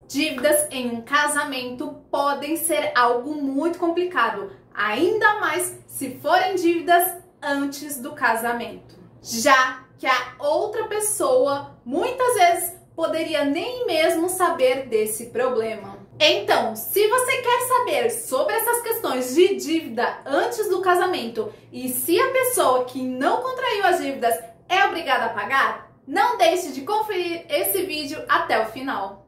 Dívidas em um casamento podem ser algo muito complicado, ainda mais se forem dívidas antes do casamento, já que a outra pessoa muitas vezes poderia nem mesmo saber desse problema. Então, se você quer saber sobre essas questões de dívida antes do casamento e se a pessoa que não contraiu as dívidas é obrigada a pagar, não deixe de conferir esse vídeo até o final.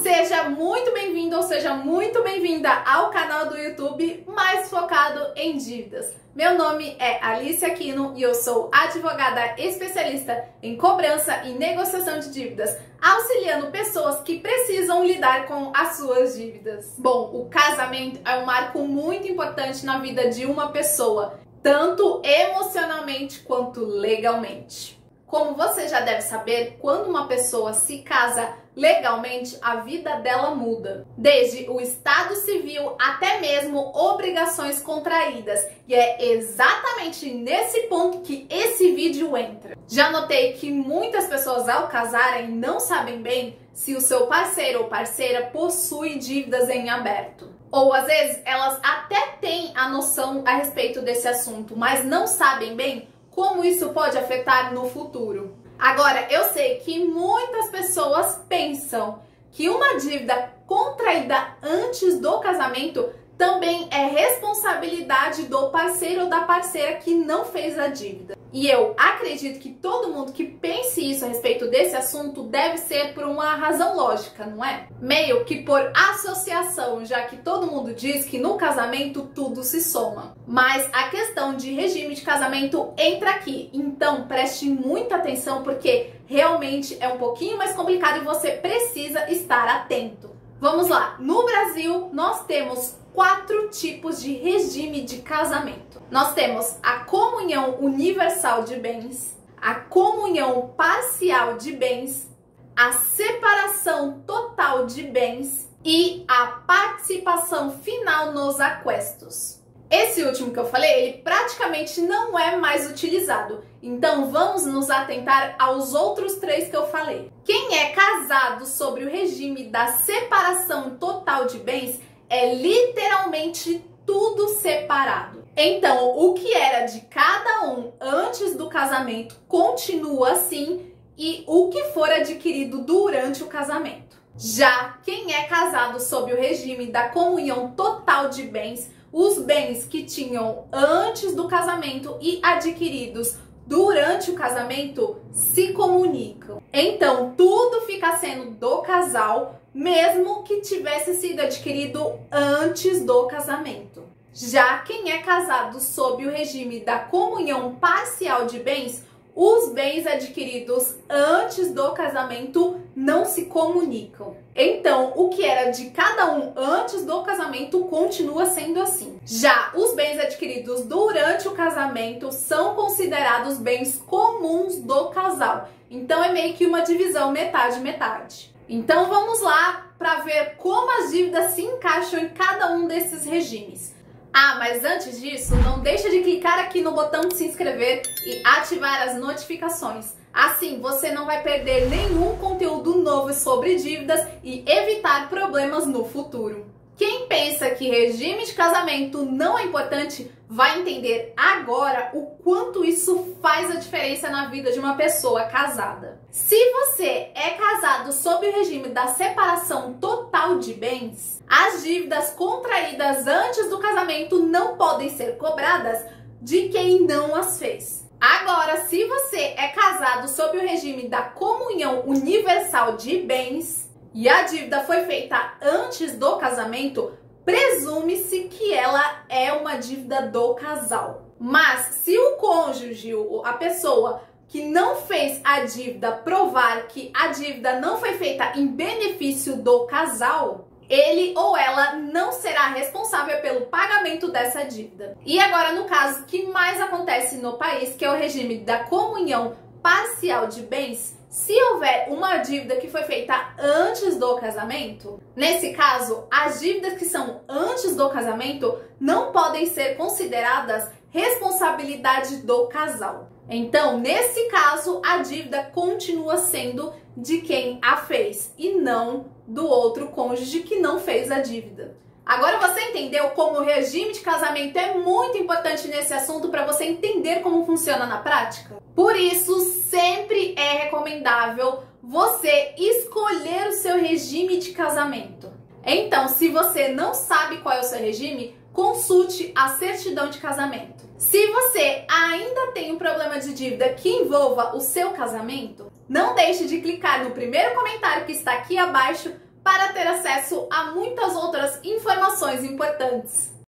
Seja muito bem-vindo ou seja muito bem-vinda ao canal do YouTube mais focado em dívidas. Meu nome é Alice Aquino e eu sou advogada especialista em cobrança e negociação de dívidas, auxiliando pessoas que precisam lidar com as suas dívidas. Bom, o casamento é um marco muito importante na vida de uma pessoa, tanto emocionalmente quanto legalmente. Como você já deve saber, quando uma pessoa se casa legalmente, a vida dela muda. Desde o estado civil até mesmo obrigações contraídas. E é exatamente nesse ponto que esse vídeo entra. Já notei que muitas pessoas ao casarem não sabem bem se o seu parceiro ou parceira possui dívidas em aberto. Ou às vezes elas até têm a noção a respeito desse assunto, mas não sabem bem como isso pode afetar no futuro. Agora, eu sei que muitas pessoas pensam que uma dívida contraída antes do casamento também é responsabilidade do parceiro ou da parceira que não fez a dívida. E eu acredito que todo mundo que pense isso a respeito desse assunto deve ser por uma razão lógica, não é? Meio que por associação, já que todo mundo diz que no casamento tudo se soma. Mas a questão de regime de casamento entra aqui, então preste muita atenção porque realmente é um pouquinho mais complicado e você precisa estar atento. Vamos lá, no Brasil nós temos 4 tipos de regime de casamento. Nós temos a comunhão universal de bens, a comunhão parcial de bens, a separação total de bens e a participação final nos aquestos. Esse último que eu falei, ele praticamente não é mais utilizado. Então vamos nos atentar aos outros 3 que eu falei. Quem é casado sobre o regime da separação total de bens é literalmente tudo separado. Então, o que era de cada um antes do casamento continua assim e o que for adquirido durante o casamento. Já quem é casado sob o regime da comunhão total de bens, os bens que tinham antes do casamento e adquiridos durante o casamento se comunicam. Então, tudo fica sendo do casal, mesmo que tivesse sido adquirido antes do casamento. Já quem é casado sob o regime da comunhão parcial de bens, os bens adquiridos antes do casamento não se comunicam. Então, o que era de cada um antes do casamento continua sendo assim. Já os bens adquiridos durante o casamento são considerados bens comuns do casal. Então, é meio que uma divisão metade-metade. Então, vamos lá para ver como as dívidas se encaixam em cada um desses regimes. Ah, mas antes disso, não deixa de clicar aqui no botão de se inscrever e ativar as notificações. Assim, você não vai perder nenhum conteúdo novo sobre dívidas e evitar problemas no futuro. Quem pensa que regime de casamento não é importante, vai entender agora o quanto isso faz a diferença na vida de uma pessoa casada. Se você é casado sob o regime da separação total de bens, as dívidas contraídas antes do casamento não podem ser cobradas de quem não as fez. Agora, se você é casado sob o regime da comunhão universal de bens e a dívida foi feita antes do casamento, presume-se que ela é uma dívida do casal. Mas se o cônjuge, a pessoa que não fez a dívida, provar que a dívida não foi feita em benefício do casal, ele ou ela não será responsável pelo pagamento dessa dívida. E agora, no caso que mais acontece no país, que é o regime da comunhão parcial de bens, se houver uma dívida que foi feita antes do casamento, nesse caso, as dívidas que são antes do casamento não podem ser consideradas responsabilidade do casal. Então, nesse caso, a dívida continua sendo de quem a fez e não do outro cônjuge que não fez a dívida. Agora você entendeu como o regime de casamento é muito importante nesse assunto para você entender como funciona na prática? Por isso, sempre é recomendável você escolher o seu regime de casamento. Então, se você não sabe qual é o seu regime, consulte a certidão de casamento. Se você ainda tem um problema de dívida que envolva o seu casamento, não deixe de clicar no primeiro comentário que está aqui abaixo para ter acesso a muitas outras informações importantes.